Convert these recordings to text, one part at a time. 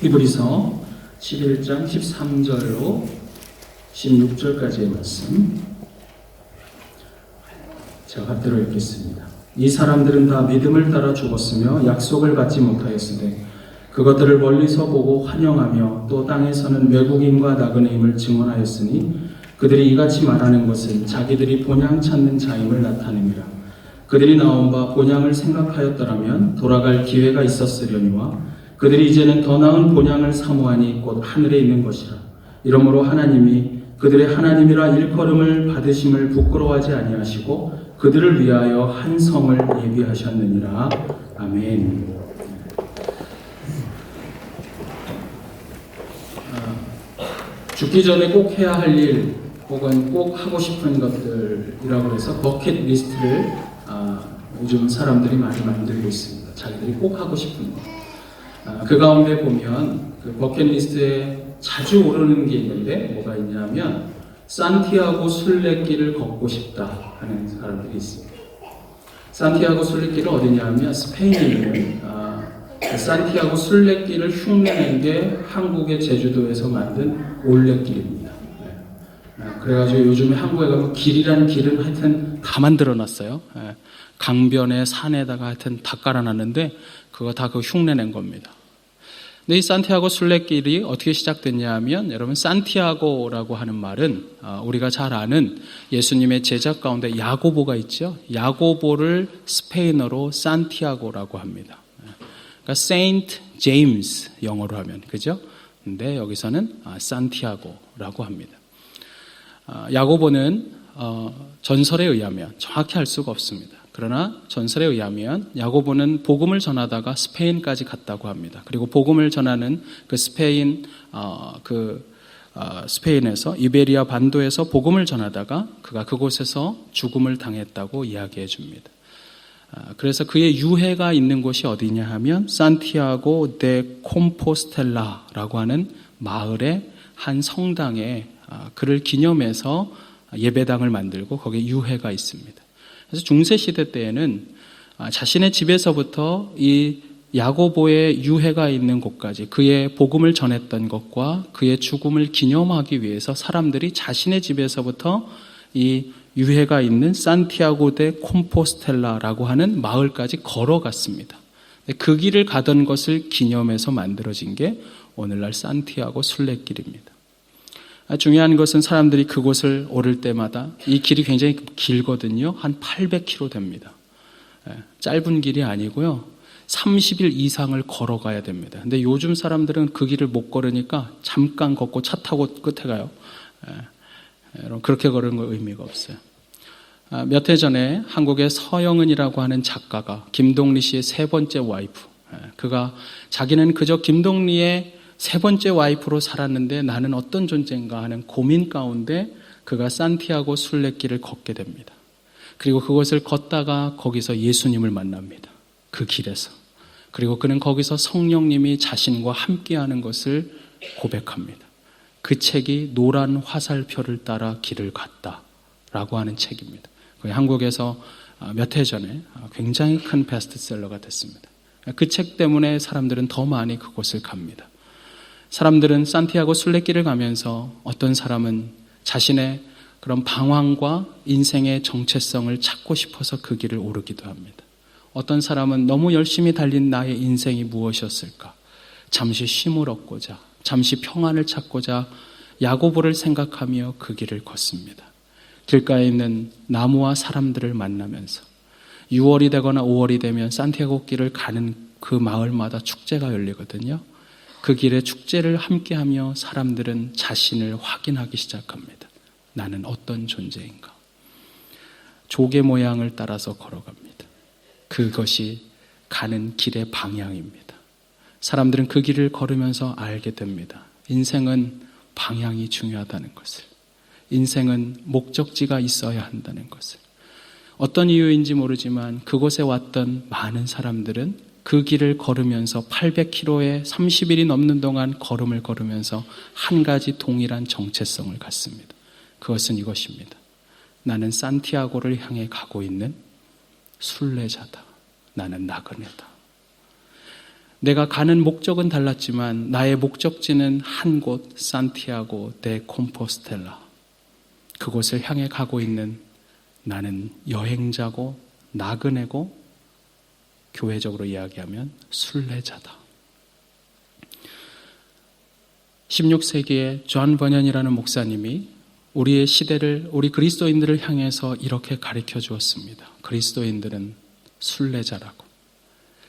히브리서 11장 13절로 16절까지의 말씀 제가 합대로 읽겠습니다. 이 사람들은 다 믿음을 따라 죽었으며 약속을 받지 못하였으되 그것들을 멀리서 보고 환영하며 또 땅에서는 외국인과 나그네임을 증언하였으니 그들이 이같이 말하는 것은 자기들이 본향 찾는 자임을 나타냅니다. 그들이 나온 바 본향을 생각하였더라면 돌아갈 기회가 있었으려니와 그들이 이제는 더 나은 본향을 사모하니 곧 하늘에 있는 것이라. 이러므로 하나님이 그들의 하나님이라 일컬음을 받으심을 부끄러워하지 아니하시고 그들을 위하여 한 성을 예비하셨느니라. 아멘. 죽기 전에 꼭 해야 할 일 혹은 꼭 하고 싶은 것들이라고 해서 버킷 리스트를 요즘 사람들이 많이 만들고 있습니다. 자기들이 꼭 하고 싶은 것. 그 가운데 보면 그 버킷리스트에 자주 오르는 게 있는데 뭐가 있냐면 산티아고 순례길을 걷고 싶다 하는 사람들이 있습니다. 산티아고 순례길은 어디냐면 스페인에 있는 산티아고 순례길을 흉내낸 게 한국의 제주도에서 만든 올레길입니다. 그래가지고 요즘에 한국에 가면 길이라는 길은 하여튼 다 만들어놨어요. 강변에 산에다가 하여튼 다 깔아놨는데 그거 다 그 흉내낸 겁니다. 근데 이 산티아고 순례길이 어떻게 시작됐냐 하면 여러분 산티아고라고 하는 말은 우리가 잘 아는 예수님의 제자 가운데 야고보가 있죠. 야고보를 스페인어로 산티아고라고 합니다. 그러니까 세인트 제임스 영어로 하면 그죠? 근데 여기서는 산티아고라고 합니다. 야고보는 전설에 의하면 정확히 알 수가 없습니다. 그러나 전설에 의하면 야고보는 복음을 전하다가 스페인까지 갔다고 합니다. 그리고 복음을 전하는 그 스페인에서 이베리아 반도에서 복음을 전하다가 그가 그곳에서 죽음을 당했다고 이야기해 줍니다. 그래서 그의 유해가 있는 곳이 어디냐 하면 산티아고 데 콤포스텔라라고 하는 마을의 한 성당에 그를 기념해서 예배당을 만들고 거기에 유해가 있습니다. 그래서 중세시대 때에는 자신의 집에서부터 이 야고보의 유해가 있는 곳까지 그의 복음을 전했던 것과 그의 죽음을 기념하기 위해서 사람들이 자신의 집에서부터 이 유해가 있는 산티아고 데 콤포스텔라라고 하는 마을까지 걸어갔습니다. 그 길을 가던 것을 기념해서 만들어진 게 오늘날 산티아고 순례길입니다. 중요한 것은 사람들이 그곳을 오를 때마다 이 길이 굉장히 길거든요. 한 800km 됩니다. 짧은 길이 아니고요. 30일 이상을 걸어가야 됩니다. 근데 요즘 사람들은 그 길을 못 걸으니까 잠깐 걷고 차 타고 끝에 가요. 여러분 그렇게 걸은 거 의미가 없어요. 몇 해 전에 한국의 서영은이라고 하는 작가가 김동리 씨의 세 번째 와이프, 그가 자기는 그저 김동리의 세 번째 와이프로 살았는데 나는 어떤 존재인가 하는 고민 가운데 그가 산티아고 순례길을 걷게 됩니다. 그리고 그것을 걷다가 거기서 예수님을 만납니다. 그 길에서. 그리고 그는 거기서 성령님이 자신과 함께하는 것을 고백합니다. 그 책이 노란 화살표를 따라 길을 갔다라고 하는 책입니다. 한국에서 몇 해 전에 굉장히 큰 베스트셀러가 됐습니다. 그 책 때문에 사람들은 더 많이 그곳을 갑니다. 사람들은 산티아고 순례길을 가면서 어떤 사람은 자신의 그런 방황과 인생의 정체성을 찾고 싶어서 그 길을 오르기도 합니다. 어떤 사람은 너무 열심히 달린 나의 인생이 무엇이었을까? 잠시 쉼을 얻고자, 잠시 평안을 찾고자 야고보를 생각하며 그 길을 걷습니다. 길가에 있는 나무와 사람들을 만나면서 6월이 되거나 5월이 되면 산티아고 길을 가는 그 마을마다 축제가 열리거든요. 그 길에 축제를 함께하며 사람들은 자신을 확인하기 시작합니다. 나는 어떤 존재인가? 조개 모양을 따라서 걸어갑니다. 그것이 가는 길의 방향입니다. 사람들은 그 길을 걸으면서 알게 됩니다. 인생은 방향이 중요하다는 것을. 인생은 목적지가 있어야 한다는 것을. 어떤 이유인지 모르지만 그곳에 왔던 많은 사람들은 그 길을 걸으면서 800km에 30일이 넘는 동안 걸음을 걸으면서 한 가지 동일한 정체성을 갖습니다. 그것은 이것입니다. 나는 산티아고를 향해 가고 있는 순례자다. 나는 나그네다. 내가 가는 목적은 달랐지만 나의 목적지는 한 곳, 산티아고 데 콤포스텔라. 그곳을 향해 가고 있는 나는 여행자고 나그네고 교회적으로 이야기하면 순례자다. 16세기에 존 버년이라는 목사님이 우리의 시대를, 우리 그리스도인들을 향해서 이렇게 가르쳐 주었습니다. 그리스도인들은 순례자라고.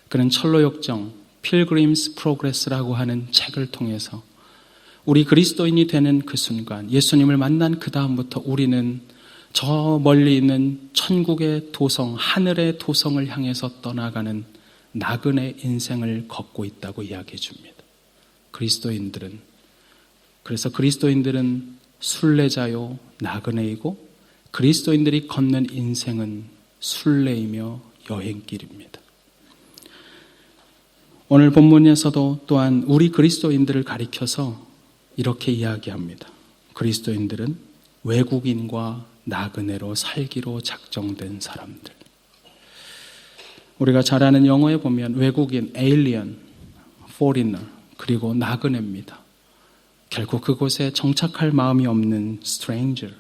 그는 철로역정, 필그림스 프로그레스라고 하는 책을 통해서 우리 그리스도인이 되는 그 순간, 예수님을 만난 그 다음부터 우리는 저 멀리 있는 천국의 도성, 하늘의 도성을 향해서 떠나가는 나그네 인생을 걷고 있다고 이야기해 줍니다. 그래서 그리스도인들은 순례자요 나그네이고 그리스도인들이 걷는 인생은 순례이며 여행길입니다. 오늘 본문에서도 또한 우리 그리스도인들을 가리켜서 이렇게 이야기합니다. 그리스도인들은 외국인과 나그네로 살기로 작정된 사람들. 우리가 잘 아는 영어에 보면 외국인, alien, foreigner, 그리고 나그네입니다. 결국 그곳에 정착할 마음이 없는 stranger,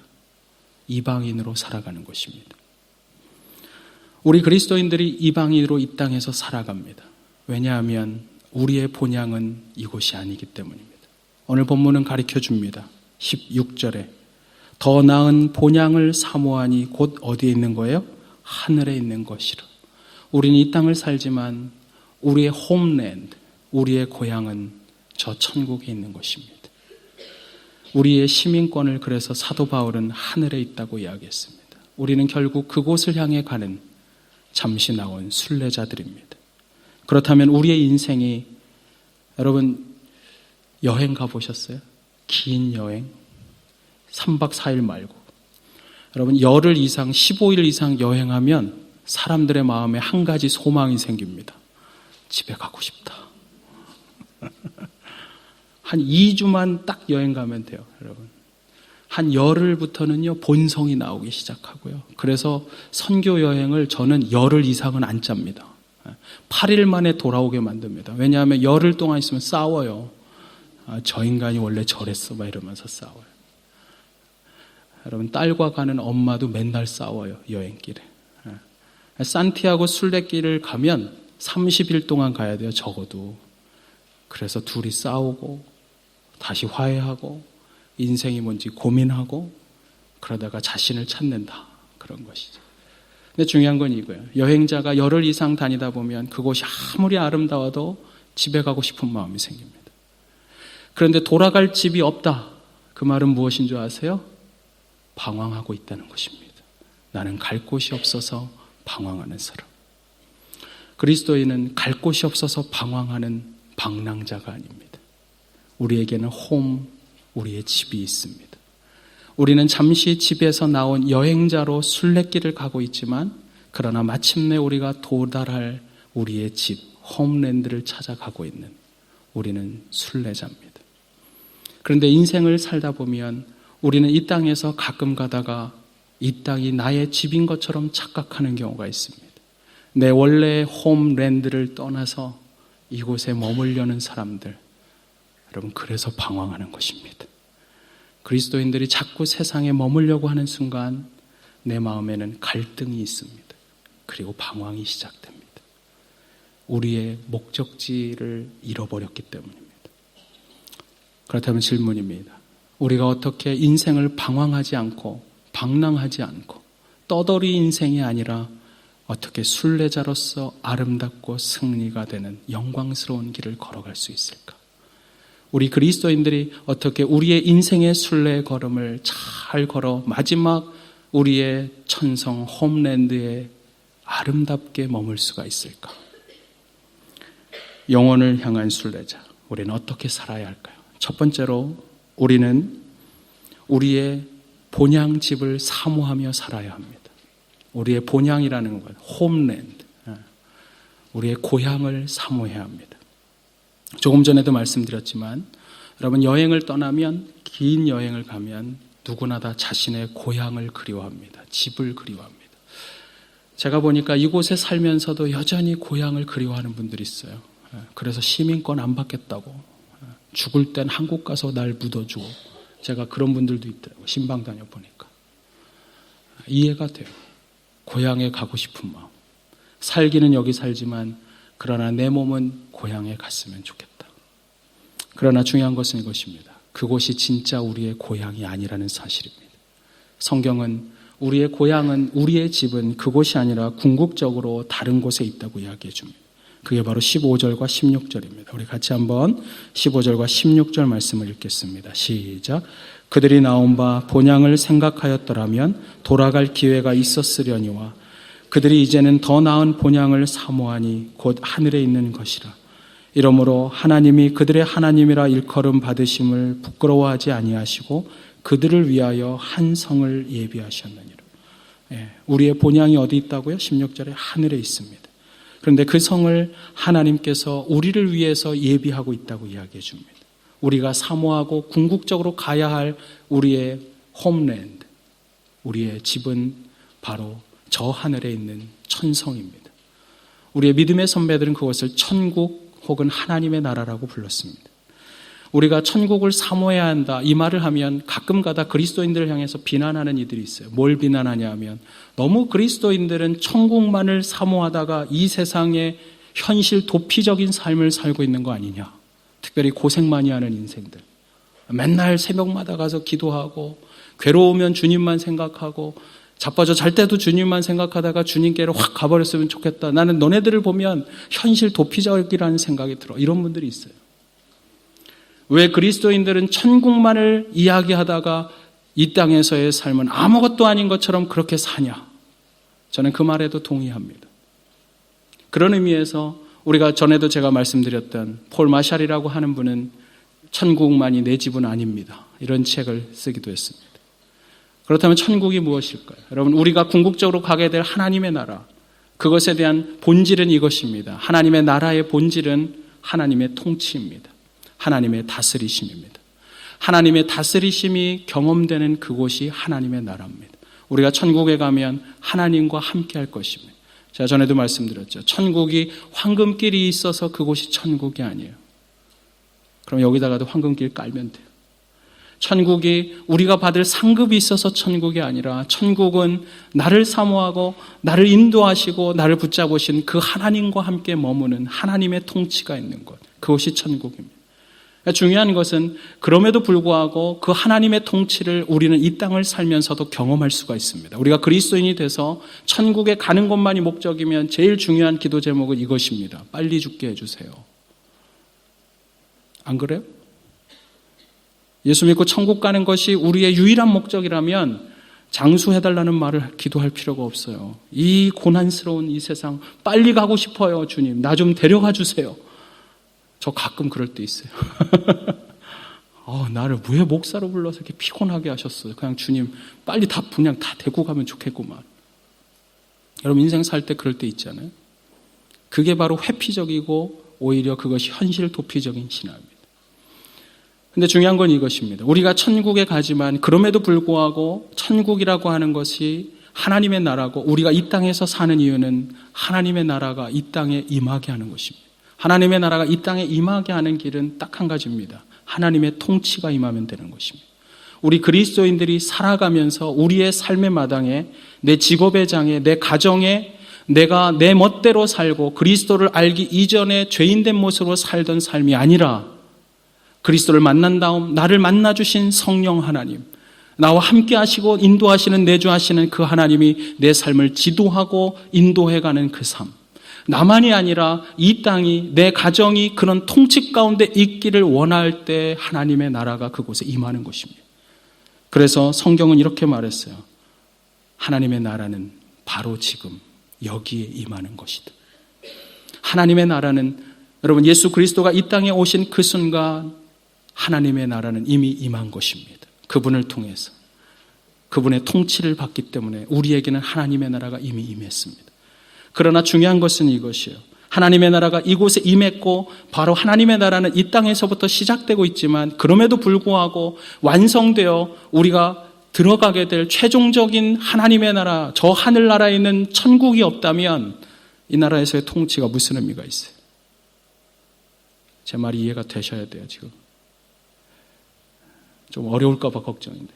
이방인으로 살아가는 것입니다. 우리 그리스도인들이 이방인으로 이 땅에서 살아갑니다. 왜냐하면 우리의 본향은 이곳이 아니기 때문입니다. 오늘 본문은 가르쳐 줍니다. 16절에 더 나은 본향을 사모하니 곧 어디에 있는 거예요? 하늘에 있는 것이라. 우리는 이 땅을 살지만 우리의 홈랜드, 우리의 고향은 저 천국에 있는 것입니다. 우리의 시민권을 그래서 사도 바울은 하늘에 있다고 이야기했습니다. 우리는 결국 그곳을 향해 가는 잠시 나온 순례자들입니다. 그렇다면 우리의 인생이, 여러분 여행 가보셨어요? 긴 여행 3박 4일 말고 여러분 열흘 이상 15일 이상 여행하면 사람들의 마음에 한 가지 소망이 생깁니다. 집에 가고 싶다. 한 2주만 딱 여행 가면 돼요, 여러분. 한 열흘부터는요, 본성이 나오기 시작하고요. 그래서 선교 여행을 저는 열흘 이상은 안 짭니다. 8일 만에 돌아오게 만듭니다. 왜냐하면 열흘 동안 있으면 싸워요. 저 인간이 원래 저랬어, 막 이러면서 싸워요. 여러분, 딸과 가는 엄마도 맨날 싸워요, 여행길에. 산티아고 순례길을 가면 30일 동안 가야 돼요, 적어도. 그래서 둘이 싸우고 다시 화해하고 인생이 뭔지 고민하고 그러다가 자신을 찾는다, 그런 것이죠. 근데 중요한 건 이거예요. 여행자가 열흘 이상 다니다 보면 그곳이 아무리 아름다워도 집에 가고 싶은 마음이 생깁니다. 그런데 돌아갈 집이 없다. 그 말은 무엇인 줄 아세요? 방황하고 있다는 것입니다. 나는 갈 곳이 없어서 방황하는 사람. 그리스도인은 갈 곳이 없어서 방황하는 방랑자가 아닙니다. 우리에게는 우리의 집이 있습니다. 우리는 잠시 집에서 나온 여행자로 순례길을 가고 있지만 그러나 마침내 우리가 도달할 우리의 집, 홈랜드를 찾아가고 있는 우리는 순례자입니다. 그런데 인생을 살다 보면 우리는 이 땅에서 가끔 가다가 이 땅이 나의 집인 것처럼 착각하는 경우가 있습니다. 내 원래의 홈랜드를 떠나서 이곳에 머물려는 사람들, 여러분, 그래서 방황하는 것입니다. 그리스도인들이 자꾸 세상에 머물려고 하는 순간 내 마음에는 갈등이 있습니다. 그리고 방황이 시작됩니다. 우리의 목적지를 잃어버렸기 때문입니다. 그렇다면 질문입니다. 우리가 어떻게 인생을 방황하지 않고 방랑하지 않고 떠돌이 인생이 아니라 어떻게 순례자로서 아름답고 승리가 되는 영광스러운 길을 걸어갈 수 있을까? 우리 그리스도인들이 어떻게 우리의 인생의 순례 걸음을 잘 걸어 마지막 우리의 천성 홈랜드에 아름답게 머물 수가 있을까? 영혼을 향한 순례자, 우리는 어떻게 살아야 할까요? 첫 번째로 우리는 우리의 본향집을 사모하며 살아야 합니다. 우리의 본향이라는 것, 홈랜드, 우리의 고향을 사모해야 합니다. 조금 전에도 말씀드렸지만 여러분, 여행을 떠나면, 긴 여행을 가면 누구나 다 자신의 고향을 그리워합니다. 집을 그리워합니다. 제가 보니까 이곳에 살면서도 여전히 고향을 그리워하는 분들이 있어요. 그래서 시민권 안 받겠다고. 죽을 땐 한국 가서 날 묻어줘. 제가 그런 분들도 있더라고요. 신방 다녀보니까. 이해가 돼요. 고향에 가고 싶은 마음. 살기는 여기 살지만 그러나 내 몸은 고향에 갔으면 좋겠다. 그러나 중요한 것은 이것입니다. 그곳이 진짜 우리의 고향이 아니라는 사실입니다. 성경은 우리의 고향은, 우리의 집은 그곳이 아니라 궁극적으로 다른 곳에 있다고 이야기해 줍니다. 그게 바로 15절과 16절입니다. 우리 같이 한번 15절과 16절 말씀을 읽겠습니다. 시작. 그들이 나온 바 본향을 생각하였더라면 돌아갈 기회가 있었으려니와 그들이 이제는 더 나은 본향을 사모하니 곧 하늘에 있는 것이라. 이러므로 하나님이 그들의 하나님이라 일컬음 받으심을 부끄러워하지 아니하시고 그들을 위하여 한 성을 예비하셨느니라. 우리의 본향이 어디 있다고요? 16절에 하늘에 있습니다. 그런데 그 성을 하나님께서 우리를 위해서 예비하고 있다고 이야기해 줍니다. 우리가 사모하고 궁극적으로 가야 할 우리의 홈랜드, 우리의 집은 바로 저 하늘에 있는 천성입니다. 우리의 믿음의 선배들은 그것을 천국 혹은 하나님의 나라라고 불렀습니다. 우리가 천국을 사모해야 한다 이 말을 하면 가끔가다 그리스도인들을 향해서 비난하는 이들이 있어요. 뭘 비난하냐 하면 너무 그리스도인들은 천국만을 사모하다가 이 세상의 현실 도피적인 삶을 살고 있는 거 아니냐. 특별히 고생 많이 하는 인생들. 맨날 새벽마다 가서 기도하고 괴로우면 주님만 생각하고 자빠져 잘 때도 주님만 생각하다가 주님께로 확 가버렸으면 좋겠다. 나는 너네들을 보면 현실 도피적이라는 생각이 들어. 이런 분들이 있어요. 왜 그리스도인들은 천국만을 이야기하다가 이 땅에서의 삶은 아무것도 아닌 것처럼 그렇게 사냐? 저는 그 말에도 동의합니다. 그런 의미에서 우리가 전에도 제가 말씀드렸던 폴 마샬이라고 하는 분은 천국만이 내 집은 아닙니다. 이런 책을 쓰기도 했습니다. 그렇다면 천국이 무엇일까요? 여러분, 우리가 궁극적으로 가게 될 하나님의 나라, 그것에 대한 본질은 이것입니다. 하나님의 나라의 본질은 하나님의 통치입니다. 하나님의 다스리심입니다. 하나님의 다스리심이 경험되는 그곳이 하나님의 나라입니다. 우리가 천국에 가면 하나님과 함께 할 것입니다. 제가 전에도 말씀드렸죠. 천국이 황금길이 있어서 그곳이 천국이 아니에요. 그럼 여기다가도 황금길 깔면 돼요. 천국이 우리가 받을 상급이 있어서 천국이 아니라 천국은 나를 사모하고 나를 인도하시고 나를 붙잡으신 그 하나님과 함께 머무는 하나님의 통치가 있는 것. 그것이 천국입니다. 중요한 것은 그럼에도 불구하고 그 하나님의 통치를 우리는 이 땅을 살면서도 경험할 수가 있습니다. 우리가 그리스도인이 돼서 천국에 가는 것만이 목적이면 제일 중요한 기도 제목은 이것입니다. 빨리 죽게 해주세요. 안 그래요? 예수 믿고 천국 가는 것이 우리의 유일한 목적이라면 장수해달라는 말을 기도할 필요가 없어요. 이 고난스러운 이 세상 빨리 가고 싶어요. 주님, 나 좀 데려가 주세요. 저 가끔 그럴 때 있어요. 나를 왜 목사로 불러서 이렇게 피곤하게 하셨어요. 그냥 주님 빨리 그냥 다 데리고 가면 좋겠구만. 여러분 인생 살 때 그럴 때 있잖아요. 그게 바로 회피적이고 오히려 그것이 현실 도피적인 신앙입니다. 근데 중요한 건 이것입니다. 우리가 천국에 가지만 그럼에도 불구하고 천국이라고 하는 것이 하나님의 나라고 우리가 이 땅에서 사는 이유는 하나님의 나라가 이 땅에 임하게 하는 것입니다. 하나님의 나라가 이 땅에 임하게 하는 길은 딱 한 가지입니다. 하나님의 통치가 임하면 되는 것입니다. 우리 그리스도인들이 살아가면서 우리의 삶의 마당에 내 직업의 장에 내 가정에 내가 내 멋대로 살고 그리스도를 알기 이전에 죄인된 모습으로 살던 삶이 아니라 그리스도를 만난 다음 나를 만나주신 성령 하나님, 나와 함께 하시고 인도하시는 내주하시는 그 하나님이 내 삶을 지도하고 인도해가는 그 삶. 나만이 아니라 이 땅이 내 가정이 그런 통치 가운데 있기를 원할 때 하나님의 나라가 그곳에 임하는 것입니다. 그래서 성경은 이렇게 말했어요. 하나님의 나라는 바로 지금 여기에 임하는 것이다. 하나님의 나라는 여러분 예수 그리스도가 이 땅에 오신 그 순간 하나님의 나라는 이미 임한 것입니다. 그분을 통해서 그분의 통치를 받기 때문에 우리에게는 하나님의 나라가 이미 임했습니다. 그러나 중요한 것은 이것이에요. 하나님의 나라가 이곳에 임했고 바로 하나님의 나라는 이 땅에서부터 시작되고 있지만 그럼에도 불구하고 완성되어 우리가 들어가게 될 최종적인 하나님의 나라, 저 하늘나라에 있는 천국이 없다면 이 나라에서의 통치가 무슨 의미가 있어요? 제 말이 이해가 되셔야 돼요, 지금. 좀 어려울까 봐 걱정인데.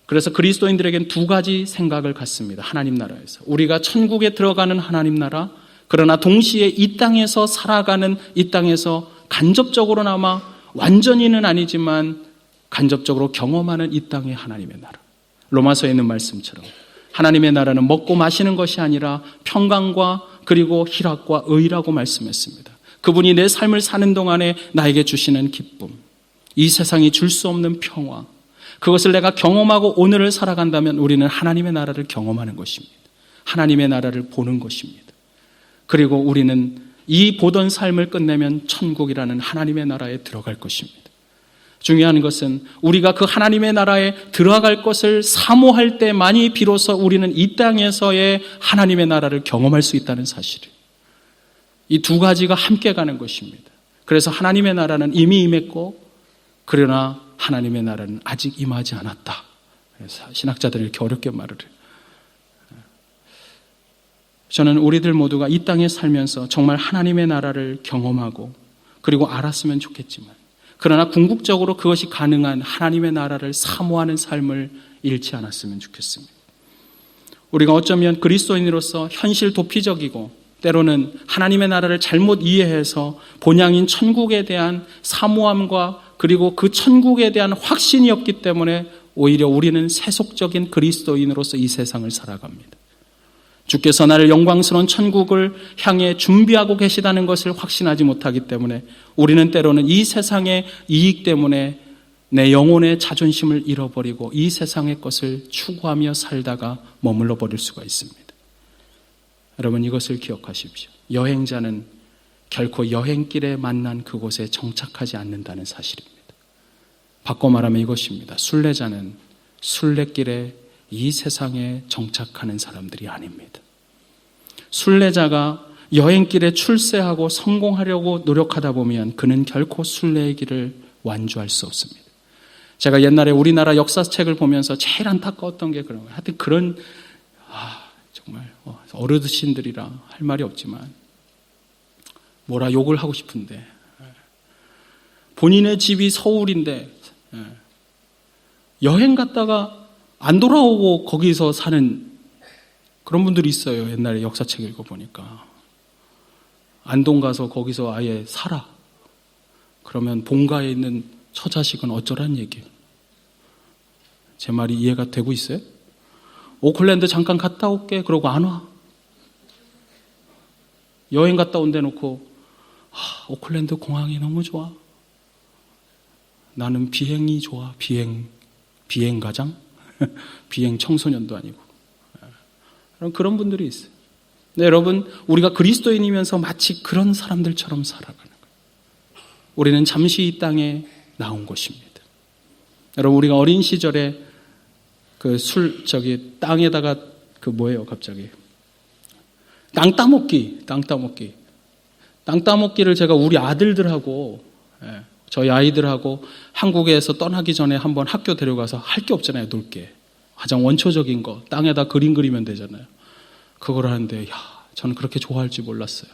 그래서 그리스도인들에겐 두 가지 생각을 갖습니다. 하나님 나라에서. 우리가 천국에 들어가는 하나님 나라, 그러나 동시에 이 땅에서 살아가는, 이 땅에서 간접적으로나마 완전히는 아니지만 간접적으로 경험하는 이 땅의 하나님의 나라. 로마서에 있는 말씀처럼 하나님의 나라는 먹고 마시는 것이 아니라 평강과 그리고 희락과 의라고 말씀했습니다. 그분이 내 삶을 사는 동안에 나에게 주시는 기쁨, 이 세상이 줄 수 없는 평화, 그것을 내가 경험하고 오늘을 살아간다면 우리는 하나님의 나라를 경험하는 것입니다. 하나님의 나라를 보는 것입니다. 그리고 우리는 이 보던 삶을 끝내면 천국이라는 하나님의 나라에 들어갈 것입니다. 중요한 것은 우리가 그 하나님의 나라에 들어갈 것을 사모할 때만이 비로소 우리는 이 땅에서의 하나님의 나라를 경험할 수 있다는 사실이에요. 이 두 가지가 함께 가는 것입니다. 그래서 하나님의 나라는 이미 임했고, 그러나 하나님의 나라는 아직 임하지 않았다. 그래서 신학자들이 이렇게 어렵게 말을 해요. 저는 우리들 모두가 이 땅에 살면서 정말 하나님의 나라를 경험하고 그리고 알았으면 좋겠지만, 그러나 궁극적으로 그것이 가능한 하나님의 나라를 사모하는 삶을 잃지 않았으면 좋겠습니다. 우리가 어쩌면 그리스도인으로서 현실 도피적이고 때로는 하나님의 나라를 잘못 이해해서 본향인 천국에 대한 사모함과 그리고 그 천국에 대한 확신이 없기 때문에 오히려 우리는 세속적인 그리스도인으로서 이 세상을 살아갑니다. 주께서 나를 영광스러운 천국을 향해 준비하고 계시다는 것을 확신하지 못하기 때문에 우리는 때로는 이 세상의 이익 때문에 내 영혼의 자존심을 잃어버리고 이 세상의 것을 추구하며 살다가 머물러 버릴 수가 있습니다. 여러분, 이것을 기억하십시오. 여행자는 결코 여행길에 만난 그곳에 정착하지 않는다는 사실입니다. 바꿔 말하면 이것입니다. 순례자는 순례길에 이 세상에 정착하는 사람들이 아닙니다. 순례자가 여행길에 출세하고 성공하려고 노력하다 보면 그는 결코 순례의 길을 완주할 수 없습니다. 제가 옛날에 우리나라 역사책을 보면서 제일 안타까웠던 게 그런 거예요. 하여튼 그런 정말 어르신들이라 할 말이 없지만 뭐라 욕을 하고 싶은데, 본인의 집이 서울인데 여행 갔다가 안 돌아오고 거기서 사는 그런 분들이 있어요. 옛날에 역사책 읽어보니까. 안동 가서 거기서 아예 살아. 그러면 본가에 있는 처자식은 어쩌란 얘기예요. 제 말이 이해가 되고 있어요? 오클랜드 잠깐 갔다 올게. 그러고 안 와. 여행 갔다 온데 놓고 오클랜드 공항이 너무 좋아. 나는 비행이 좋아. 비행 가장? 비행 청소년도 아니고. 그런 분들이 있어요. 네, 여러분, 우리가 그리스도인이면서 마치 그런 사람들처럼 살아가는 거예요. 우리는 잠시 이 땅에 나온 것입니다. 여러분, 우리가 어린 시절에 땅에다가 뭐예요, 갑자기? 땅 따먹기를 제가 우리 아들들하고, 저희 아이들하고 한국에서 떠나기 전에 한번 학교 데려가서 할 게 없잖아요, 놀 게. 가장 원초적인 거, 땅에다 그림 그리면 되잖아요. 그걸 하는데, 저는 그렇게 좋아할 줄 몰랐어요.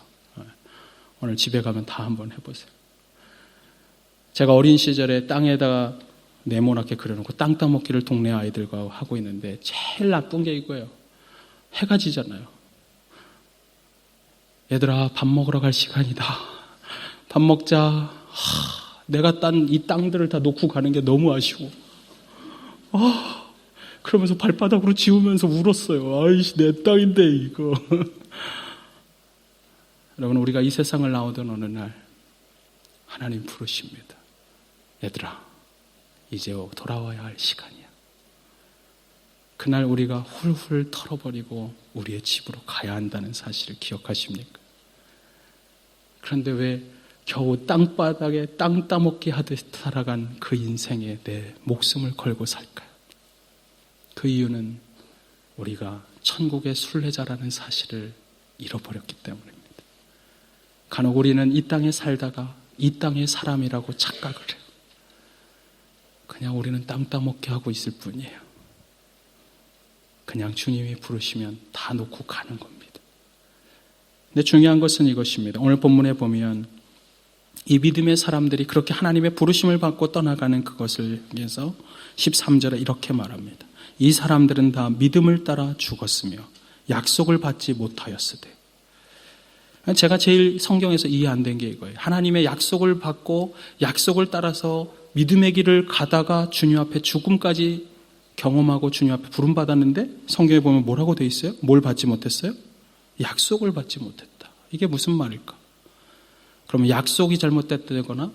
오늘 집에 가면 다 한번 해보세요. 제가 어린 시절에 땅에다가 네모나게 그려놓고 땅 따먹기를 동네 아이들과 하고 있는데, 제일 나쁜 게 이거예요. 해가 지잖아요. 얘들아, 밥 먹으러 갈 시간이다. 밥 먹자. 내가 딴 이 땅들을 다 놓고 가는 게 너무 아쉬워. 그러면서 발바닥으로 지우면서 울었어요. 아이씨, 내 땅인데 이거. 여러분, 우리가 이 세상을 나오던 어느 날 하나님 부르십니다. 얘들아, 이제 돌아와야 할 시간이야. 그날 우리가 훌훌 털어버리고 우리의 집으로 가야 한다는 사실을 기억하십니까? 그런데 왜 겨우 땅바닥에 땅 따먹기 하듯 살아간 그 인생에 내 목숨을 걸고 살까요? 그 이유는 우리가 천국의 순례자라는 사실을 잃어버렸기 때문입니다. 간혹 우리는 이 땅에 살다가 이 땅의 사람이라고 착각을 해요. 그냥 우리는 땅 따먹기 하고 있을 뿐이에요. 그냥 주님이 부르시면 다 놓고 가는 겁니다. 근데 중요한 것은 이것입니다. 오늘 본문에 보면 이 믿음의 사람들이 그렇게 하나님의 부르심을 받고 떠나가는 그것을 위해서 13절에 이렇게 말합니다. 이 사람들은 다 믿음을 따라 죽었으며 약속을 받지 못하였으되. 제가 제일 성경에서 이해 안 된 게 이거예요. 하나님의 약속을 받고 약속을 따라서 믿음의 길을 가다가 주님 앞에 죽음까지 경험하고 주님 앞에 부름받았는데 성경에 보면 뭐라고 돼 있어요? 뭘 받지 못했어요? 약속을 받지 못했다. 이게 무슨 말일까? 그러면 약속이 잘못됐다거나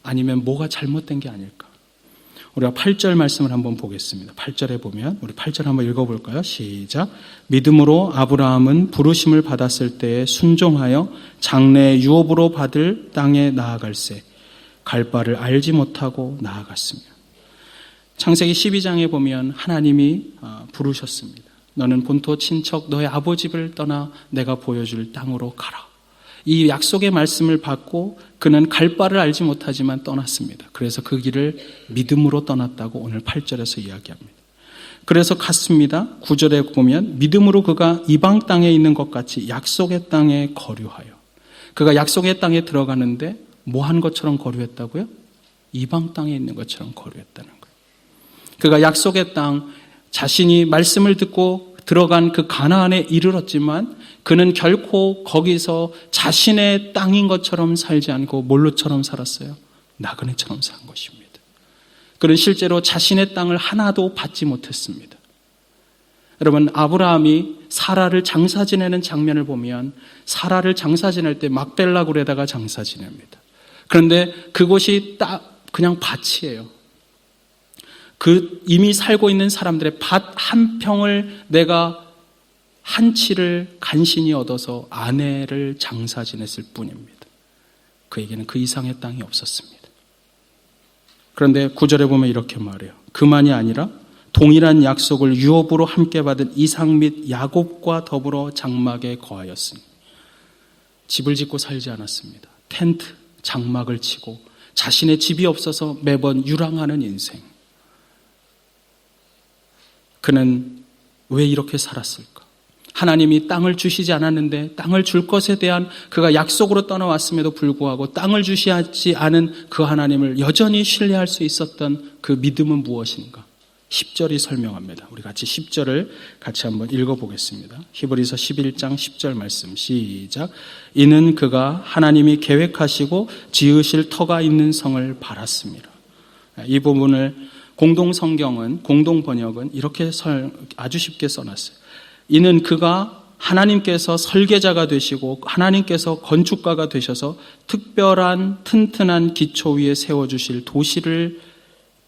아니면 뭐가 잘못된 게 아닐까? 우리가 8절 말씀을 한번 보겠습니다. 8절에 보면 우리 8절 한번 읽어볼까요? 시작. 믿음으로 아브라함은 부르심을 받았을 때에 순종하여 장래의 유업으로 받을 땅에 나아갈새 갈 바를 알지 못하고 나아갔으며. 창세기 12장에 보면 하나님이 부르셨습니다. 너는 본토 친척 너의 아버지 집을 떠나 내가 보여줄 땅으로 가라. 이 약속의 말씀을 받고 그는 갈 바를 알지 못하지만 떠났습니다. 그래서 그 길을 믿음으로 떠났다고 오늘 8절에서 이야기합니다. 그래서 갔습니다. 9절에 보면 믿음으로 그가 이방 땅에 있는 것 같이 약속의 땅에 거류하여. 그가 약속의 땅에 들어가는데 뭐 한 것처럼 거류했다고요? 이방 땅에 있는 것처럼 거류했다는 거예요. 그가 약속의 땅, 자신이 말씀을 듣고 들어간 그 가나안에 이르렀지만 그는 결코 거기서 자신의 땅인 것처럼 살지 않고 뭘로처럼 살았어요? 나그네처럼 산 것입니다. 그는 실제로 자신의 땅을 하나도 받지 못했습니다. 여러분, 아브라함이 사라를 장사 지내는 장면을 보면 사라를 장사 지낼 때 막벨라 굴에다가 장사 지냅니다. 그런데 그곳이 딱 그냥 밭이에요. 그 이미 살고 있는 사람들의 밭 한 평을 내가 한 치를 간신히 얻어서 아내를 장사 지냈을 뿐입니다. 그에게는 그 이상의 땅이 없었습니다. 그런데 9절에 보면 이렇게 말해요. 그만이 아니라 동일한 약속을 유업으로 함께 받은 이삭 및 야곱과 더불어 장막에 거하였으니. 집을 짓고 살지 않았습니다. 텐트, 장막을 치고 자신의 집이 없어서 매번 유랑하는 인생. 그는 왜 이렇게 살았을까? 하나님이 땅을 주시지 않았는데 땅을 줄 것에 대한 그가 약속으로 떠나왔음에도 불구하고 땅을 주시지 않은 그 하나님을 여전히 신뢰할 수 있었던 그 믿음은 무엇인가? 10절이 설명합니다. 우리 같이 10절을 같이 한번 읽어보겠습니다. 히브리서 11장 10절 말씀 시작. 이는 그가 하나님이 계획하시고 지으실 터가 있는 성을 바랐습니다. 이 부분을 공동성경은, 공동번역은 이렇게 아주 쉽게 써놨어요. 이는 그가 하나님께서 설계자가 되시고 하나님께서 건축가가 되셔서 특별한 튼튼한 기초 위에 세워주실 도시를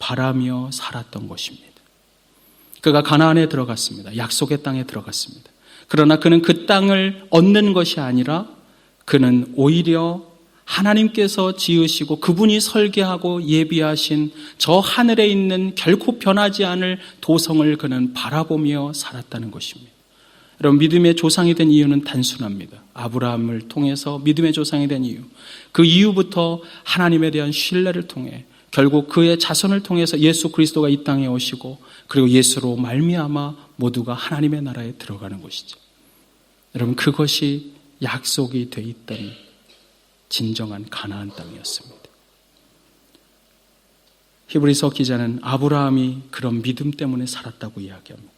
바라며 살았던 것입니다. 그가 가나안에 들어갔습니다. 약속의 땅에 들어갔습니다. 그러나 그는 그 땅을 얻는 것이 아니라 그는 오히려 하나님께서 지으시고 그분이 설계하고 예비하신 저 하늘에 있는 결코 변하지 않을 도성을 그는 바라보며 살았다는 것입니다. 여러분, 믿음의 조상이 된 이유는 단순합니다. 아브라함을 통해서 믿음의 조상이 된 이유. 그 이유부터 하나님에 대한 신뢰를 통해 결국 그의 자손을 통해서 예수 그리스도가 이 땅에 오시고 그리고 예수로 말미암아 모두가 하나님의 나라에 들어가는 것이죠. 여러분, 그것이 약속이 돼 있던 진정한 가나안 땅이었습니다. 히브리서 기자는 아브라함이 그런 믿음 때문에 살았다고 이야기합니다.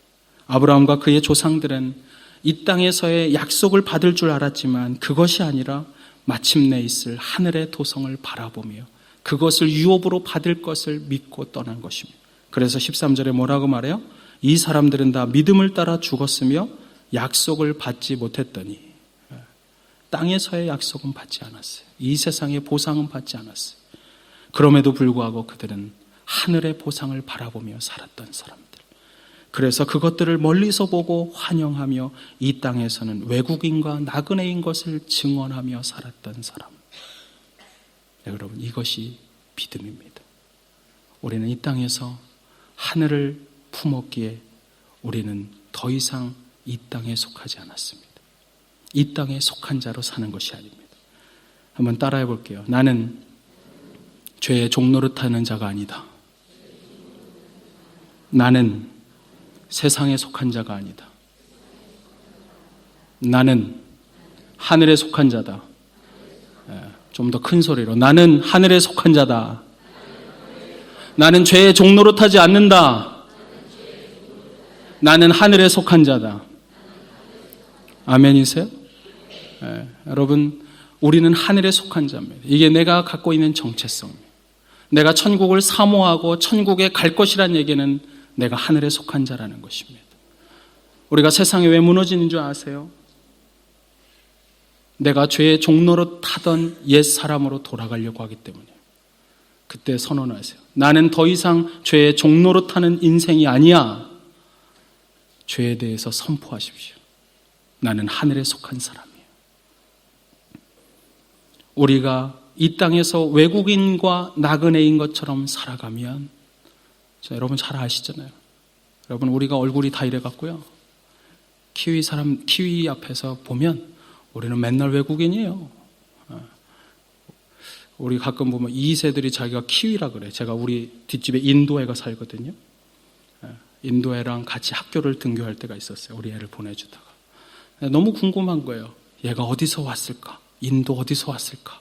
아브라함과 그의 조상들은 이 땅에서의 약속을 받을 줄 알았지만 그것이 아니라 마침내 있을 하늘의 도성을 바라보며 그것을 유업으로 받을 것을 믿고 떠난 것입니다. 그래서 13절에 뭐라고 말해요? 이 사람들은 다 믿음을 따라 죽었으며 약속을 받지 못했더니. 땅에서의 약속은 받지 않았어요. 이 세상의 보상은 받지 않았어요. 그럼에도 불구하고 그들은 하늘의 보상을 바라보며 살았던 사람들. 그래서 그것들을 멀리서 보고 환영하며 이 땅에서는 외국인과 나그네인 것을 증언하며 살았던 사람. 네, 여러분, 이것이 믿음입니다. 우리는 이 땅에서 하늘을 품었기에 우리는 더 이상 이 땅에 속하지 않았습니다. 이 땅에 속한 자로 사는 것이 아닙니다. 한번 따라해 볼게요. 나는 죄의 종노릇하는 자가 아니다. 나는 세상에 속한 자가 아니다. 나는 하늘에 속한 자다. 좀 더 큰 소리로. 나는 하늘에 속한 자다. 나는 죄의 종로로 타지 않는다. 나는 하늘에 속한 자다. 아멘이세요? 네, 여러분, 우리는 하늘에 속한 자입니다. 이게 내가 갖고 있는 정체성입니다. 내가 천국을 사모하고 천국에 갈 것이란 얘기는 내가 하늘에 속한 자라는 것입니다. 우리가 세상에 왜 무너지는 줄 아세요? 내가 죄의 종로로 타던 옛 사람으로 돌아가려고 하기 때문이에요. 그때 선언하세요. 나는 더 이상 죄의 종로로 타는 인생이 아니야. 죄에 대해서 선포하십시오. 나는 하늘에 속한 사람이에요. 우리가 이 땅에서 외국인과 나그네인 것처럼 살아가면, 여러분 잘 아시잖아요. 여러분, 우리가 얼굴이 다 이래 갖고요. 키위 앞에서 보면 우리는 맨날 외국인이에요. 우리 가끔 보면 2세들이 자기가 키위라 그래. 제가 우리 뒷집에 인도애가 살거든요. 인도애랑 같이 학교를 등교할 때가 있었어요. 우리 애를 보내주다가. 너무 궁금한 거예요. 얘가 어디서 왔을까? 인도 어디서 왔을까?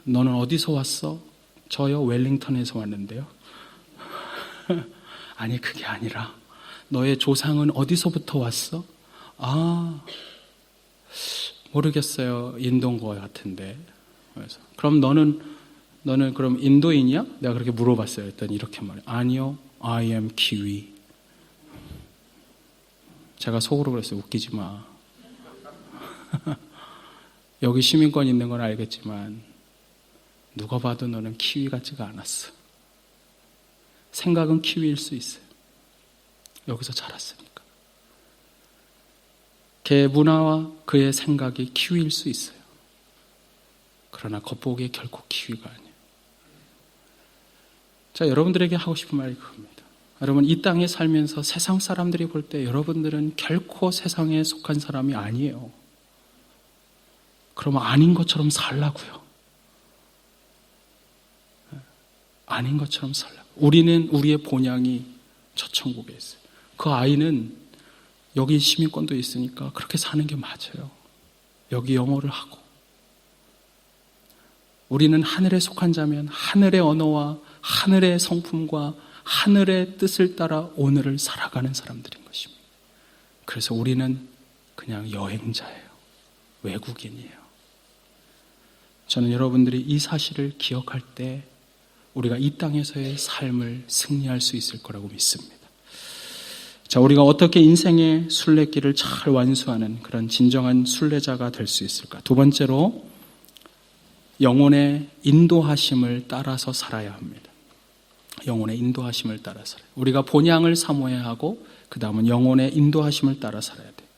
너는 어디서 왔어? 저요, 웰링턴에서 왔는데요. 아니, 그게 아니라 너의 조상은 어디서부터 왔어? 아, 모르겠어요. 인도인 것 같은데. 그래서 그럼 너는 그럼 인도인이야? 내가 그렇게 물어봤어요. 그랬더니 이렇게 말해요. 아니요, I am 키위. 제가 속으로 그랬어요. 웃기지 마. 여기 시민권 있는 건 알겠지만 누가 봐도 너는 키위 같지가 않았어. 생각은 키위일 수 있어요. 여기서 자랐으니까. 걔의 문화와 그의 생각이 키위일 수 있어요. 그러나 겉보기에 결코 키위가 아니에요. 자, 여러분들에게 하고 싶은 말이 그겁니다. 여러분, 이 땅에 살면서 세상 사람들이 볼 때 여러분들은 결코 세상에 속한 사람이 아니에요. 그러면 아닌 것처럼 살라고요. 아닌 것처럼 살라고. 우리는 우리의 본향이 저 천국에 있어요. 그 아이는 여기 시민권도 있으니까 그렇게 사는 게 맞아요. 여기 영어를 하고. 우리는 하늘에 속한 자면 하늘의 언어와 하늘의 성품과 하늘의 뜻을 따라 오늘을 살아가는 사람들인 것입니다. 그래서 우리는 그냥 여행자예요. 외국인이에요. 저는 여러분들이 이 사실을 기억할 때 우리가 이 땅에서의 삶을 승리할 수 있을 거라고 믿습니다. 자, 우리가 어떻게 인생의 순례길을 잘 완수하는 그런 진정한 순례자가 될 수 있을까? 두 번째로, 영혼의 인도하심을 따라서 살아야 합니다. 영혼의 인도하심을 따라 살아야 돼요. 우리가 본향을 사모해야 하고 그 다음은 영혼의 인도하심을 따라 살아야 돼요.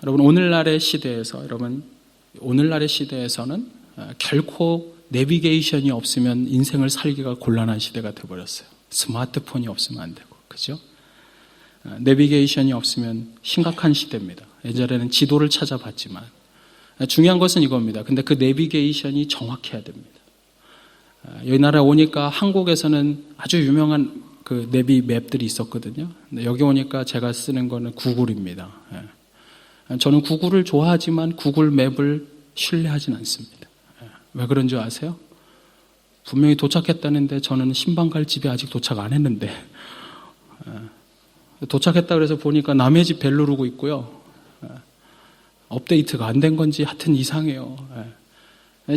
여러분, 오늘날의 시대에서는 결코 내비게이션이 없으면 인생을 살기가 곤란한 시대가 되어버렸어요. 스마트폰이 없으면 안 되고, 그죠? 내비게이션이 없으면 심각한 시대입니다. 예전에는 지도를 찾아봤지만 중요한 것은 이겁니다. 근데 그 내비게이션이 정확해야 됩니다. 여기 나라에 오니까 한국에서는 아주 유명한 그 내비 맵들이 있었거든요. 근데 여기 오니까 제가 쓰는 거는 구글입니다. 저는 구글을 좋아하지만 구글 맵을 신뢰하진 않습니다. 왜 그런 줄 아세요? 분명히 도착했다는데 저는 신방 갈 집에 아직 도착 안 했는데 도착했다 그래서 보니까 남의 집 벨 누르고 있고요. 업데이트가 안 된 건지 하여튼 이상해요.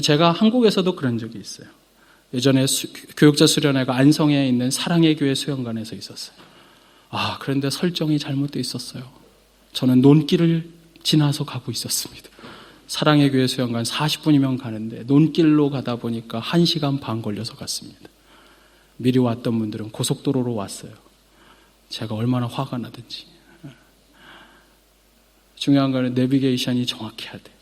제가 한국에서도 그런 적이 있어요. 예전에 교육자 수련회가 안성에 있는 사랑의 교회 수영관에서 있었어요. 그런데 설정이 잘못되어 있었어요. 저는 논길을 지나서 가고 있었습니다. 사랑의 교회 수영관 40분이면 가는데 논길로 가다 보니까 1시간 반 걸려서 갔습니다. 미리 왔던 분들은 고속도로로 왔어요. 제가 얼마나 화가 나든지. 중요한 거는 내비게이션이 정확해야 돼요.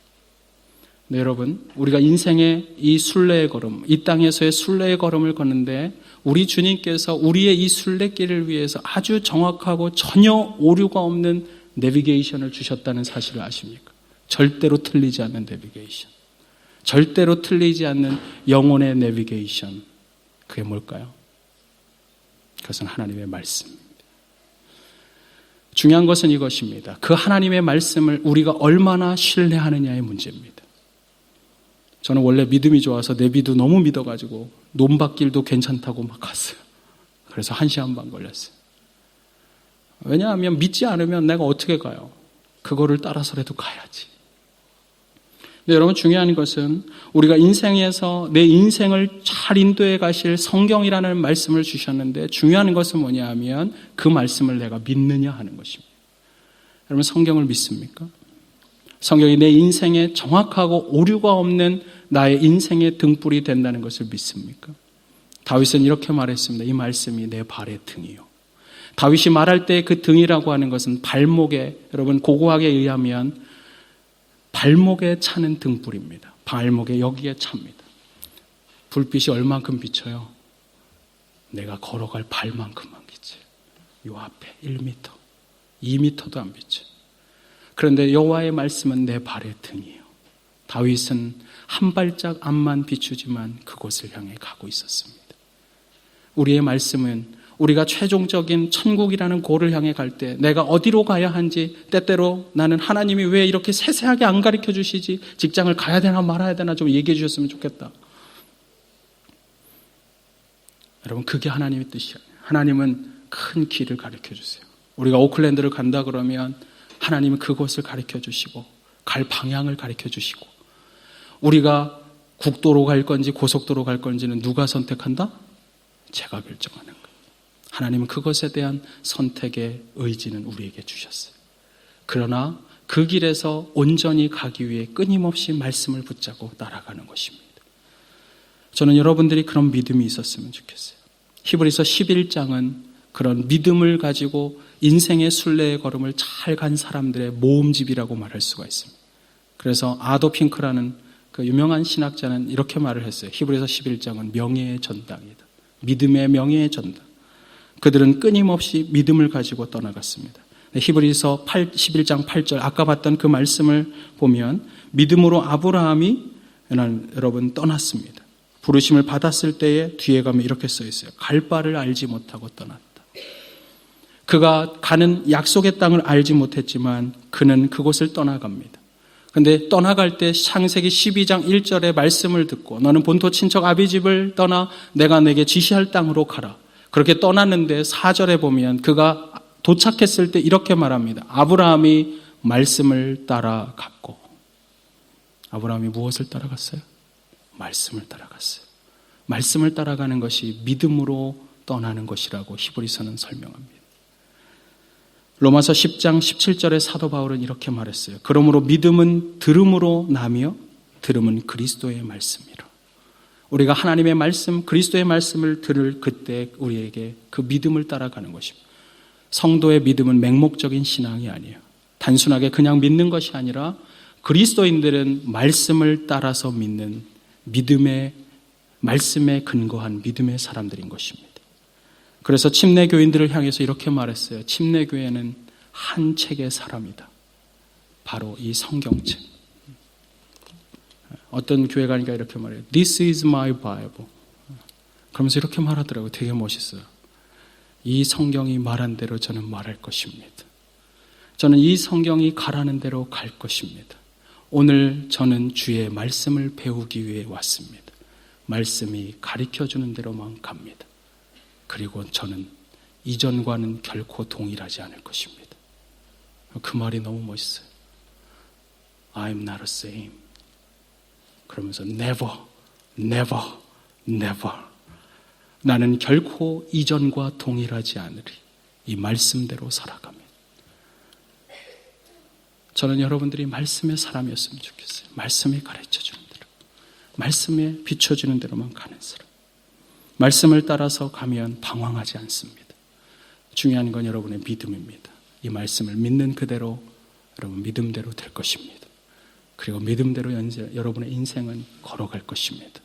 네, 여러분, 우리가 인생의 이 순례의 걸음, 이 땅에서의 순례의 걸음을 걷는데 우리 주님께서 우리의 이 순례길을 위해서 아주 정확하고 전혀 오류가 없는 내비게이션을 주셨다는 사실을 아십니까? 절대로 틀리지 않는 내비게이션. 절대로 틀리지 않는 영혼의 내비게이션. 그게 뭘까요? 그것은 하나님의 말씀입니다. 중요한 것은 이것입니다. 그 하나님의 말씀을 우리가 얼마나 신뢰하느냐의 문제입니다. 저는 원래 믿음이 좋아서 내비도 너무 믿어가지고 논밭길도 괜찮다고 막 갔어요. 그래서 1시간 반 걸렸어요. 왜냐하면 믿지 않으면 내가 어떻게 가요? 그거를 따라서라도 가야지. 근데 여러분, 중요한 것은 우리가 인생에서 내 인생을 잘 인도해 가실 성경이라는 말씀을 주셨는데, 중요한 것은 뭐냐 하면 그 말씀을 내가 믿느냐 하는 것입니다. 여러분, 성경을 믿습니까? 성경이 내 인생에 정확하고 오류가 없는 나의 인생의 등불이 된다는 것을 믿습니까? 다윗은 이렇게 말했습니다. 이 말씀이 내 발의 등이요. 다윗이 말할 때 그 등이라고 하는 것은 발목에, 여러분 고고학에 의하면 발목에 차는 등불입니다. 발목에 여기에 찹니다. 불빛이 얼만큼 비쳐요? 내가 걸어갈 발만큼만 비쳐요. 요 앞에 1m, 2m도 안 비쳐요. 그런데 여호와의 말씀은 내 발의 등이에요. 다윗은 한 발짝 앞만 비추지만 그곳을 향해 가고 있었습니다. 우리의 말씀은 우리가 최종적인 천국이라는 고를 향해 갈 때 내가 어디로 가야 하는지, 때때로 나는 하나님이 왜 이렇게 세세하게 안 가르쳐 주시지, 직장을 가야 되나 말아야 되나 좀 얘기해 주셨으면 좋겠다. 여러분, 그게 하나님의 뜻이에요. 하나님은 큰 길을 가르쳐 주세요. 우리가 오클랜드를 간다 그러면 하나님은 그곳을 가르쳐 주시고 갈 방향을 가르쳐 주시고, 우리가 국도로 갈 건지 고속도로 갈 건지는 누가 선택한다? 제가 결정하는 거예요. 하나님은 그것에 대한 선택의 의지는 우리에게 주셨어요. 그러나 그 길에서 온전히 가기 위해 끊임없이 말씀을 붙잡고 따라가는 것입니다. 저는 여러분들이 그런 믿음이 있었으면 좋겠어요. 히브리서 11장은 그런 믿음을 가지고 인생의 순례의 걸음을 잘 간 사람들의 모음집이라고 말할 수가 있습니다. 그래서 아도 핑크라는 그 유명한 신학자는 이렇게 말을 했어요. 히브리서 11장은 명예의 전당이다. 믿음의 명예의 전당. 그들은 끊임없이 믿음을 가지고 떠나갔습니다. 히브리서 11장 8절, 아까 봤던 그 말씀을 보면 믿음으로 아브라함이 여러분 떠났습니다. 부르심을 받았을 때에 뒤에 가면 이렇게 써 있어요. 갈 바를 알지 못하고 떠났다. 그가 가는 약속의 땅을 알지 못했지만 그는 그곳을 떠나갑니다. 근데 떠나갈 때 창세기 12장 1절의 말씀을 듣고 너는 본토 친척 아비집을 떠나 내가 내게 지시할 땅으로 가라. 그렇게 떠났는데 4절에 보면 그가 도착했을 때 이렇게 말합니다. 아브라함이 말씀을 따라갔고. 아브라함이 무엇을 따라갔어요? 말씀을 따라갔어요. 말씀을 따라가는 것이 믿음으로 떠나는 것이라고 히브리서는 설명합니다. 로마서 10장 17절에 사도 바울은 이렇게 말했어요. 그러므로 믿음은 들음으로 나며 들음은 그리스도의 말씀이라. 우리가 하나님의 말씀, 그리스도의 말씀을 들을 그때 우리에게 그 믿음을 따라가는 것입니다. 성도의 믿음은 맹목적인 신앙이 아니에요. 단순하게 그냥 믿는 것이 아니라 그리스도인들은 말씀을 따라서 믿는 믿음의, 말씀에 근거한 믿음의 사람들인 것입니다. 그래서 침례교인들을 향해서 이렇게 말했어요. 침례교회는 한 책의 사람이다. 바로 이 성경책. 어떤 교회 가니까 이렇게 말해요. This is my Bible. 그러면서 이렇게 말하더라고요. 되게 멋있어요. 이 성경이 말한 대로 저는 말할 것입니다. 저는 이 성경이 가라는 대로 갈 것입니다. 오늘 저는 주의 말씀을 배우기 위해 왔습니다. 말씀이 가르쳐주는 대로만 갑니다. 그리고 저는 이전과는 결코 동일하지 않을 것입니다. 그 말이 너무 멋있어요. I'm not the same. 그러면서 never, never, never. 나는 결코 이전과 동일하지 않으리. 이 말씀대로 살아갑니다. 저는 여러분들이 말씀의 사람이었으면 좋겠어요. 말씀에 가르쳐주는 대로, 말씀에 비춰주는 대로만 가는 사람. 말씀을 따라서 가면 방황하지 않습니다. 중요한 건 여러분의 믿음입니다. 이 말씀을 믿는 그대로 여러분 믿음대로 될 것입니다. 그리고 믿음대로 여러분의 인생은 걸어갈 것입니다.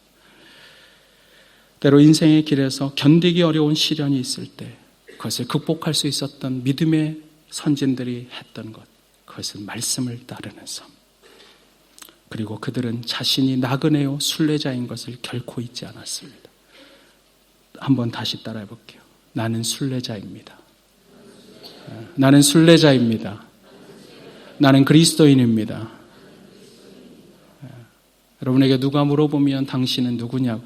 때로 인생의 길에서 견디기 어려운 시련이 있을 때 그것을 극복할 수 있었던 믿음의 선진들이 했던 것, 그것은 말씀을 따르는 삶. 그리고 그들은 자신이 나그네요 순례자인 것을 결코 잊지 않았습니다. 한번 다시 따라해 볼게요. 나는 순례자입니다. 나는 순례자입니다. 나는 그리스도인입니다. 여러분에게 누가 물어보면 당신은 누구냐고.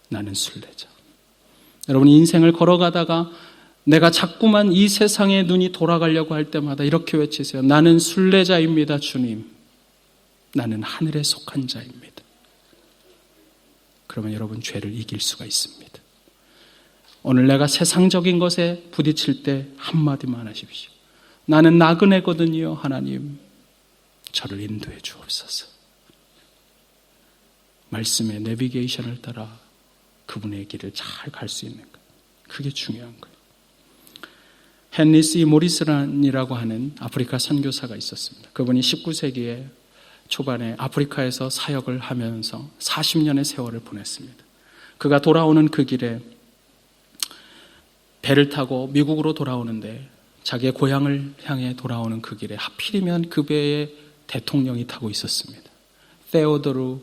나는 순례자. 여러분 인생을 걸어가다가 내가 자꾸만 이 세상에 눈이 돌아가려고 할 때마다 이렇게 외치세요. 나는 순례자입니다, 주님. 나는 하늘에 속한 자입니다. 그러면 여러분 죄를 이길 수가 있습니다. 오늘 내가 세상적인 것에 부딪힐 때 한마디만 하십시오. 나는 나그네거든요, 하나님. 저를 인도해 주옵소서. 말씀의 내비게이션을 따라 그분의 길을 잘 갈 수 있는 것. 그게 중요한 거예요. 헨리 C. 모리슨이라고 하는 아프리카 선교사가 있었습니다. 그분이 19세기에 초반에 아프리카에서 사역을 하면서 40년의 세월을 보냈습니다. 그가 돌아오는 그 길에 배를 타고 미국으로 돌아오는데 자기의 고향을 향해 돌아오는 그 길에 하필이면 그 배에 대통령이 타고 있었습니다. 테오도르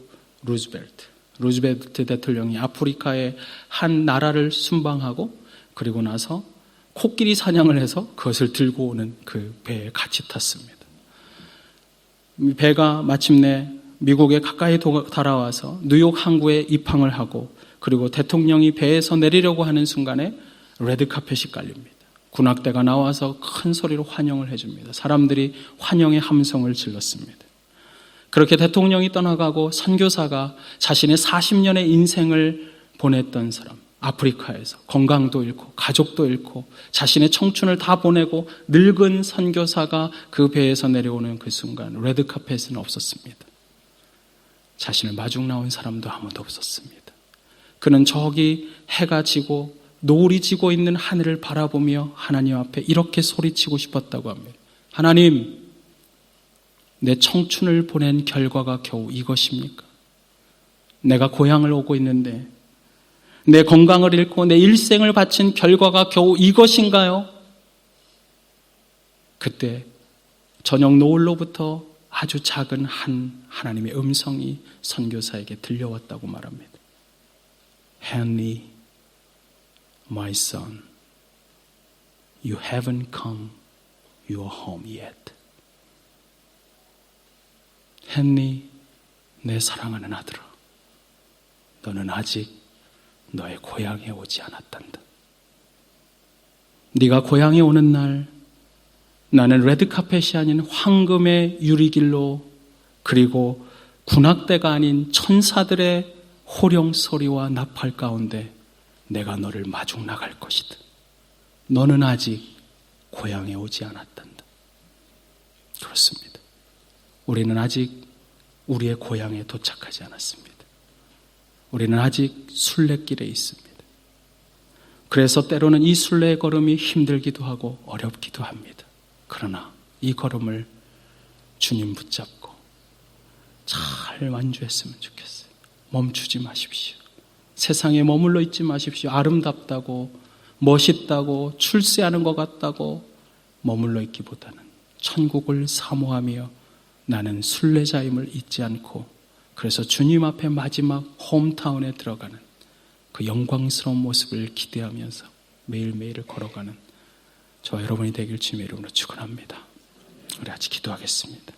루즈벨트 대통령이 아프리카의 한 나라를 순방하고 그리고 나서 코끼리 사냥을 해서 그것을 들고 오는 그 배에 같이 탔습니다. 배가 마침내 미국에 가까이 달아와서 뉴욕 항구에 입항을 하고 그리고 대통령이 배에서 내리려고 하는 순간에 레드카펫이 깔립니다. 군악대가 나와서 큰 소리로 환영을 해줍니다. 사람들이 환영의 함성을 질렀습니다. 그렇게 대통령이 떠나가고 선교사가 자신의 40년의 인생을 보냈던 사람, 아프리카에서 건강도 잃고 가족도 잃고 자신의 청춘을 다 보내고 늙은 선교사가 그 배에서 내려오는 그 순간 레드카펫은 없었습니다. 자신을 마중 나온 사람도 아무도 없었습니다. 그는 저기 해가 지고 노을이 지고 있는 하늘을 바라보며 하나님 앞에 이렇게 소리치고 싶었다고 합니다. 하나님, 내 청춘을 보낸 결과가 겨우 이것입니까? 내가 고향을 오고 있는데 내 건강을 잃고 내 일생을 바친 결과가 겨우 이것인가요? 그때 저녁 노을로부터 아주 작은 한 하나님의 음성이 선교사에게 들려왔다고 말합니다. Henry, my son, you haven't come your home yet. 헨리, 내 사랑하는 아들아, 너는 아직 너의 고향에 오지 않았단다. 네가 고향에 오는 날 나는 레드카펫이 아닌 황금의 유리길로 그리고 군악대가 아닌 천사들의 호령소리와 나팔 가운데 내가 너를 마중 나갈 것이다. 너는 아직 고향에 오지 않았단다. 그렇습니다. 우리는 아직 우리의 고향에 도착하지 않았습니다. 우리는 아직 순례길에 있습니다. 그래서 때로는 이 순례의 걸음이 힘들기도 하고 어렵기도 합니다. 그러나 이 걸음을 주님 붙잡고 잘 완주했으면 좋겠어요. 멈추지 마십시오. 세상에 머물러 있지 마십시오. 아름답다고 멋있다고 출세하는 것 같다고 머물러 있기보다는 천국을 사모하며 나는 순례자임을 잊지 않고 그래서 주님 앞에 마지막 홈타운에 들어가는 그 영광스러운 모습을 기대하면서 매일매일을 걸어가는 저와 여러분이 되길 주님의 이름으로 축원합니다. 우리 같이 기도하겠습니다.